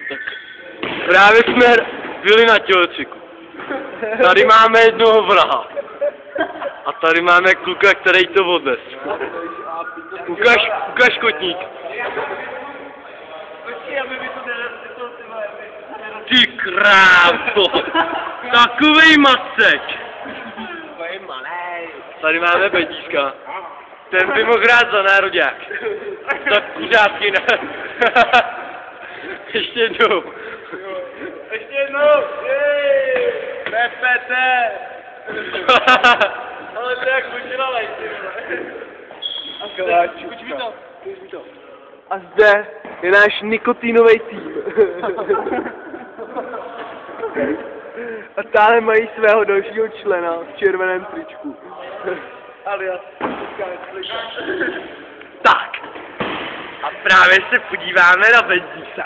Tak právě jsme byli na tělocviku. Tady máme jednoho vraha. A tady máme kluka, který to odnes. Ukaž kotník. Ty krávo! Takovej masek! Tady máme Petíska. Ten by mohl hrát za nároďák. Tak kuřátky ne. Ještě jednou. Ještě jednou! Jej! PPT! Ale to jak udělali, ty vole. Kuč mi to. A zde je náš nikotínový tým. A táhle mají svého dalšího člena v červeném tričku. Alias. Tak. A právě se podíváme na Bedísa.